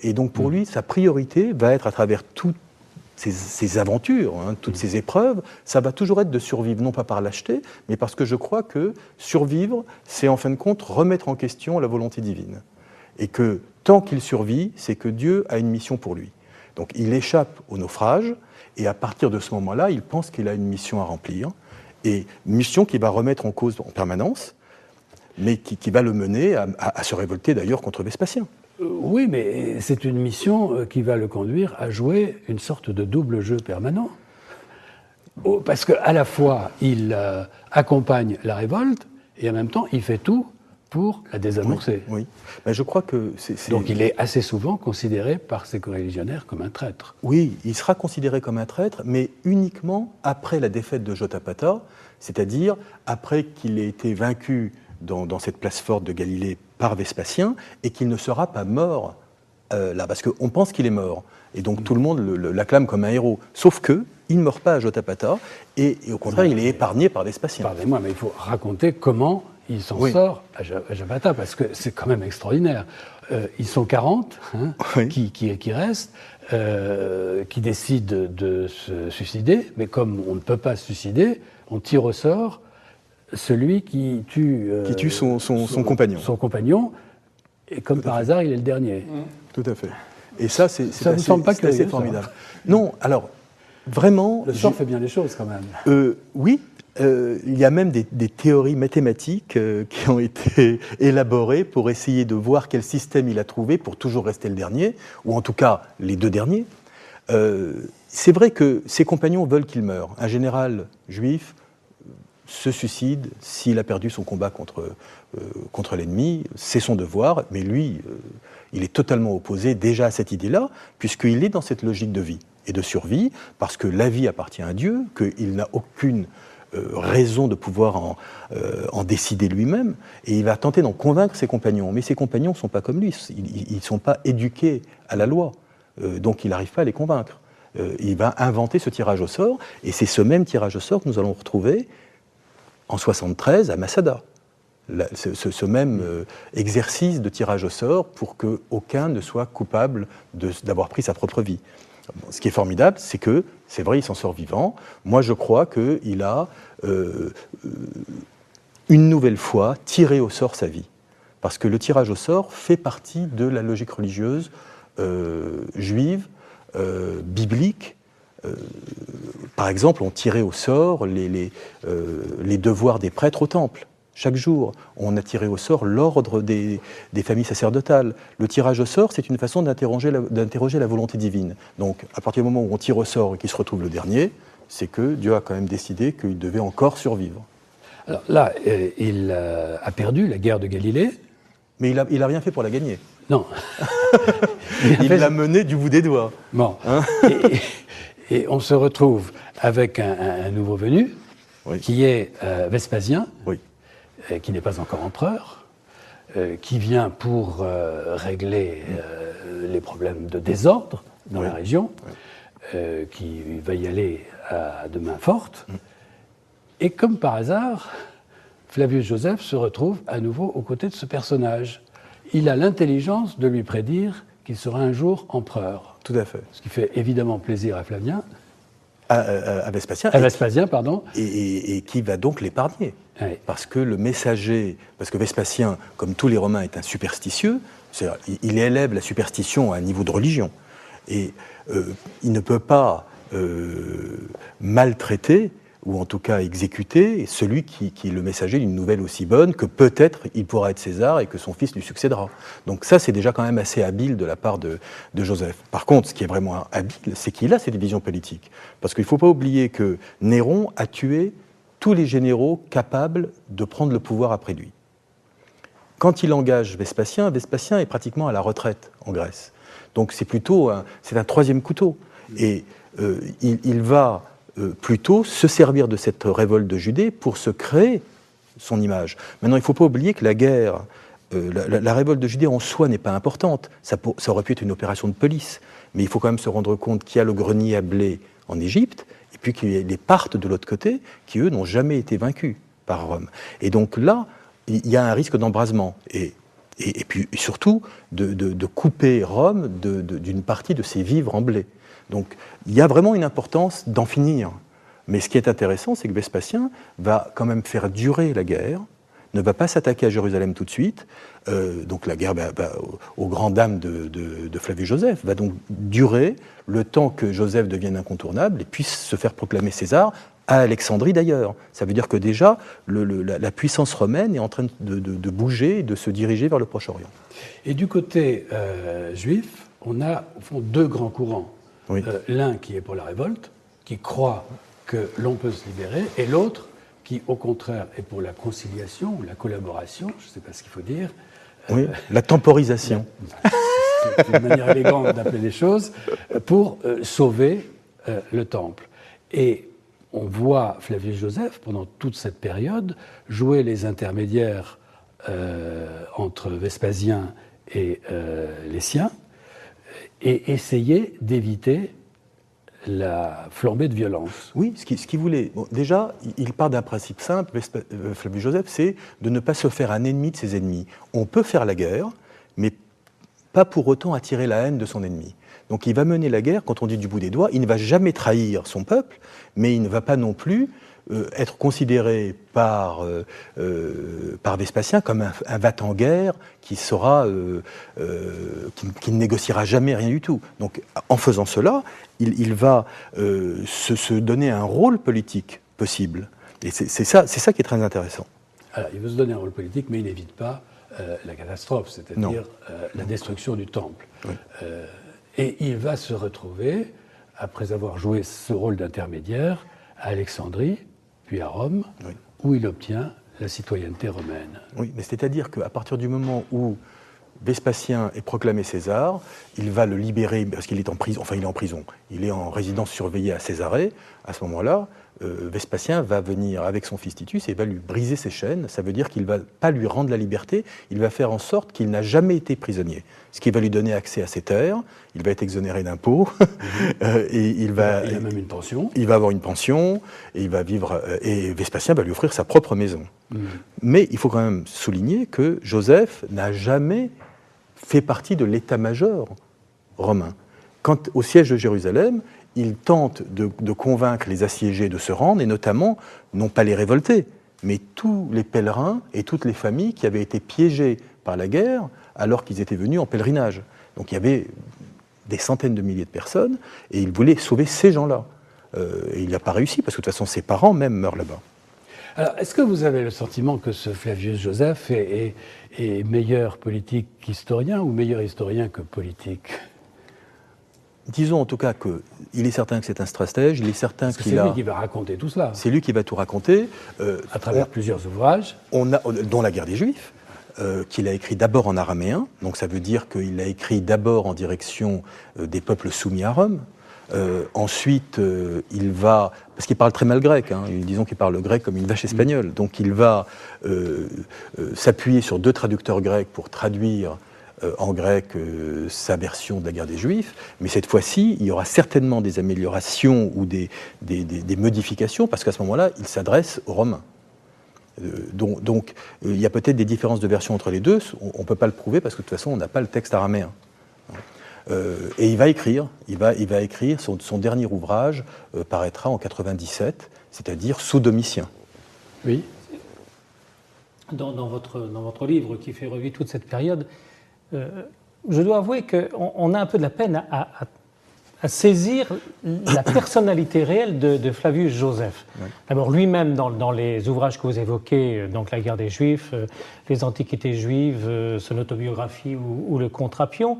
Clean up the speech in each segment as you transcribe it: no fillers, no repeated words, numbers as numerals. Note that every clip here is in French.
Et donc pour lui, sa priorité va être à travers toutes ces aventures, toutes ces épreuves, ça va toujours être de survivre, non pas par lâcheté, mais parce que je crois que survivre, c'est en fin de compte remettre en question la volonté divine. Et que tant qu'il survit, c'est que Dieu a une mission pour lui. Donc il échappe au naufrage, et à partir de ce moment-là, il pense qu'il a une mission à remplir, et une mission qui va remettre en cause en permanence, mais qui va le mener à se révolter d'ailleurs contre Vespasien. Oui, mais c'est une mission qui va le conduire à jouer une sorte de double jeu permanent. Parce qu'à la fois, il accompagne la révolte, et en même temps, il fait tout pour la désamorcer. Oui. Ben, je crois que Donc il est assez souvent considéré par ses coreligionnaires comme un traître. Oui, il sera considéré comme un traître, mais uniquement après la défaite de Jotapata, c'est-à-dire après qu'il ait été vaincu dans cette place forte de Galilée par Vespasien, et qu'il ne sera pas mort là, parce qu'on pense qu'il est mort. Et donc tout le monde l'acclame comme un héros. Sauf qu'il ne meurt pas à Jotapata, et au contraire, il est épargné par Vespasien. Pardonnez-moi, mais il faut raconter comment il s'en sort à Jotapata, parce que c'est quand même extraordinaire. Ils sont 40 qui restent, qui décident de se suicider, mais comme on ne peut pas se suicider, on tire au sort celui qui tue son compagnon. Son compagnon, et comme par hasard, il est le dernier. Tout à fait. Et ça, c'est assez formidable. Non, alors, vraiment... Le sort fait bien les choses, quand même. Oui. Il y a même des théories mathématiques qui ont été élaborées pour essayer de voir quel système il a trouvé pour toujours rester le dernier, ou en tout cas les deux derniers. C'est vrai que ses compagnons veulent qu'il meure. Un général juif se suicide s'il a perdu son combat contre l'ennemi, c'est son devoir, mais lui, il est totalement opposé déjà à cette idée-là, puisqu'il est dans cette logique de vie et de survie, parce que la vie appartient à Dieu, qu'il n'a aucune raison de pouvoir en décider lui-même, et il va tenter d'en convaincre ses compagnons. Mais ses compagnons ne sont pas comme lui, ils ne sont pas éduqués à la loi, donc il n'arrive pas à les convaincre. Il va inventer ce tirage au sort, et c'est ce même tirage au sort que nous allons retrouver en 73 à Massada. Ce même exercice de tirage au sort pour qu'aucun ne soit coupable d'avoir pris sa propre vie. Ce qui est formidable, c'est que, c'est vrai, il s'en sort vivant. Moi, je crois qu'il a, une nouvelle fois, tiré au sort sa vie. Parce que le tirage au sort fait partie de la logique religieuse juive, biblique. Par exemple, on tirait au sort les devoirs des prêtres au temple. Chaque jour, on a tiré au sort l'ordre des familles sacerdotales. Le tirage au sort, c'est une façon d'interroger la volonté divine. Donc, à partir du moment où on tire au sort et qu'il se retrouve le dernier, c'est que Dieu a quand même décidé qu'il devait encore survivre. Alors là, il a perdu la guerre de Galilée. Mais il a rien fait pour la gagner. Non. Il l'a menée du bout des doigts. Bon. Et on se retrouve avec un nouveau venu, qui est Vespasien, qui n'est pas encore empereur, qui vient pour régler les problèmes de désordre dans la région, qui va y aller de main forte. Et comme par hasard, Flavius Joseph se retrouve à nouveau aux côtés de ce personnage. Il a l'intelligence de lui prédire qu'il sera un jour empereur. Tout à fait. Ce qui fait évidemment plaisir à Flavien. À Vespasien. À Vespasien, pardon. Et qui va donc l'épargner. Oui. Parce que le messager, parce que Vespasien, comme tous les Romains, est un superstitieux, il élève la superstition à un niveau de religion. Et il ne peut pas maltraiter, ou en tout cas exécuter, celui qui est le messager d'une nouvelle aussi bonne, que peut-être il pourra être César et que son fils lui succédera. Donc ça, c'est déjà quand même assez habile de la part de Joseph. Par contre, ce qui est vraiment habile, c'est qu'il a ses divisions politiques. Parce qu'il ne faut pas oublier que Néron a tué tous les généraux capables de prendre le pouvoir après lui. Quand il engage Vespasien, Vespasien est pratiquement à la retraite en Grèce. Donc c'est plutôt c'est un troisième couteau. Et il va plutôt se servir de cette révolte de Judée pour se créer son image. Maintenant, il ne faut pas oublier que la guerre, la révolte de Judée en soi n'est pas importante. Ça aurait pu être une opération de police. Mais il faut quand même se rendre compte qu'il y a le grenier à blé en Égypte, et puis qu'il y a les Parthes de l'autre côté, qui eux n'ont jamais été vaincus par Rome. Et donc là, il y a un risque d'embrasement. Et Et puis surtout de couper Rome d'une partie de ses vivres en blé. Donc il y a vraiment une importance d'en finir. Mais ce qui est intéressant, c'est que Vespasien va quand même faire durer la guerre, ne va pas s'attaquer à Jérusalem tout de suite. Donc la guerre, aux grandes dames de Flavius Joseph, va donc durer le temps que Joseph devienne incontournable et puisse se faire proclamer César, à Alexandrie d'ailleurs. Ça veut dire que déjà, la puissance romaine est en train de bouger et de se diriger vers le Proche-Orient. Et du côté juif, on a au fond deux grands courants. Oui. L'un qui est pour la révolte, qui croit que l'on peut se libérer, et l'autre qui, au contraire, est pour la conciliation ou la collaboration, je ne sais pas ce qu'il faut dire. Oui, la temporisation. C'est une manière élégante d'appeler les choses, pour sauver le temple. Et on voit Flavius Joseph, pendant toute cette période, jouer les intermédiaires entre Vespasien et les siens, et essayer d'éviter la flambée de violence. Oui, ce qu'il voulait. Bon, déjà, il part d'un principe simple, Flavius Joseph, c'est de ne pas se faire un ennemi de ses ennemis. On peut faire la guerre, mais pas pour autant attirer la haine de son ennemi. Donc il va mener la guerre, quand on dit du bout des doigts, il ne va jamais trahir son peuple, mais il ne va pas non plus être considéré par Vespasien comme un va-t-en-guerre qui ne négociera jamais rien du tout. Donc en faisant cela, il va se donner un rôle politique possible. Et c'est ça qui est très intéressant. Alors, il veut se donner un rôle politique, mais il n'évite pas la catastrophe, c'est-à-dire la destruction du temple. Oui. Et il va se retrouver, après avoir joué ce rôle d'intermédiaire, à Alexandrie, puis à Rome, oui, où il obtient la citoyenneté romaine. Oui, mais c'est-à-dire qu'à partir du moment où Vespasien est proclamé César, il va le libérer parce qu'il est en prison, enfin il est en prison, il est en résidence surveillée à Césarée. À ce moment-là, Vespasien va venir avec son fils Titus et va lui briser ses chaînes. Ça veut dire qu'il ne va pas lui rendre la liberté, il va faire en sorte qu'il n'a jamais été prisonnier. Ce qui va lui donner accès à ses terres, il va être exonéré d'impôts, et il a même une pension. Il va avoir une pension, et il va vivre, et Vespasien va lui offrir sa propre maison. Mais il faut quand même souligner que Joseph n'a jamais fait partie de l'état-major romain. Quand, au siège de Jérusalem, il tente de convaincre les assiégés de se rendre, et notamment, non pas les révoltés, mais tous les pèlerins et toutes les familles qui avaient été piégées par la guerre alors qu'ils étaient venus en pèlerinage. Donc il y avait des centaines de milliers de personnes, et il voulait sauver ces gens-là. Et il n'a pas réussi, parce que de toute façon, ses parents même meurent là-bas. Alors, est-ce que vous avez le sentiment que ce Flavius Joseph est meilleur politique qu'historien, ou meilleur historien que politique ? Disons en tout cas qu'il est certain que c'est un stratège, il est certain qu'il a... C'est lui qui va raconter tout cela. C'est lui qui va tout raconter. À travers plusieurs ouvrages. Dont La guerre des Juifs, qu'il a écrit d'abord en araméen, donc ça veut dire qu'il l'a écrit d'abord en direction des peuples soumis à Rome. Ensuite, il va... Parce qu'il parle très mal grec, hein, disons qu'il parle grec comme une vache espagnole, donc il va s'appuyer sur 2 traducteurs grecs pour traduire en grec sa version de la guerre des Juifs, mais cette fois-ci, il y aura certainement des améliorations ou des modifications, parce qu'à ce moment-là, il s'adresse aux Romains. Donc il y a peut-être des différences de version entre les deux, on ne peut pas le prouver, parce que de toute façon, on n'a pas le texte araméen. Et il va écrire son dernier ouvrage, paraîtra en 97, c'est-à-dire sous Domitien. Oui. Dans votre livre qui fait revue toute cette période, je dois avouer qu'on a un peu de la peine à saisir la personnalité réelle de Flavius Joseph. Oui. D'abord, lui-même, dans les ouvrages que vous évoquez, donc La guerre des Juifs, les Antiquités juives, son autobiographie ou le Contrapion,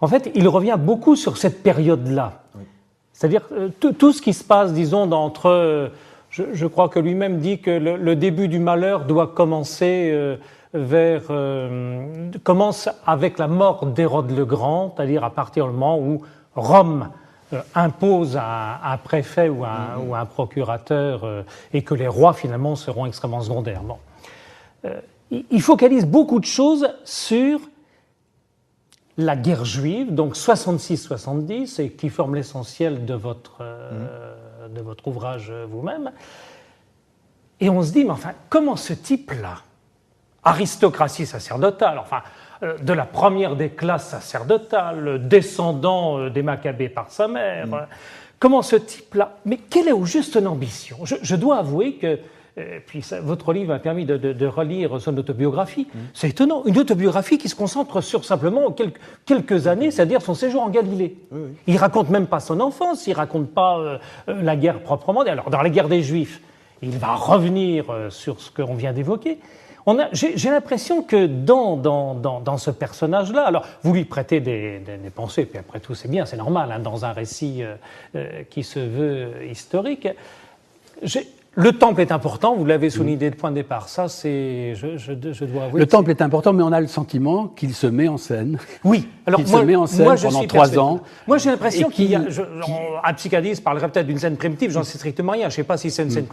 en fait, il revient beaucoup sur cette période-là. Oui. C'est-à-dire tout ce qui se passe, disons, entre... Je crois que lui-même dit que le début du malheur doit commencer... commence avec la mort d'Hérode le Grand, c'est-à-dire à partir du moment où Rome impose un préfet ou un procurateur et que les rois finalement seront extrêmement secondaires. Bon. Il focalise beaucoup de choses sur la guerre juive, donc 66-70, et qui forme l'essentiel de votre ouvrage vous-même. Et on se dit, mais enfin, comment ce type-là, aristocratie sacerdotale, enfin, de la première des classes sacerdotales, descendant des Maccabées par sa mère. Comment ce type-là... Mais quelle est au juste son ambition? Je dois avouer que... votre livre m'a permis de relire son autobiographie. C'est étonnant, une autobiographie qui se concentre sur simplement quelques années, c'est-à-dire son séjour en Galilée. Il raconte même pas son enfance, il raconte pas la guerre proprement. Alors dans la guerre des Juifs, il va revenir sur ce qu'on vient d'évoquer. J'ai l'impression que dans ce personnage-là, alors vous lui prêtez des pensées, puis après tout c'est bien, c'est normal, hein, dans un récit qui se veut historique. Le temple est important, vous l'avez souligné de point de départ, ça c'est, je dois avouer. Le temple est important, mais on a le sentiment qu'il se met en scène. Oui, alors il se met en scène pendant 3 ans. Moi j'ai l'impression qu'il y a, un psychanalyste parlerait peut-être d'une scène primitive, j'en sais strictement rien, je ne sais pas si c'est une scène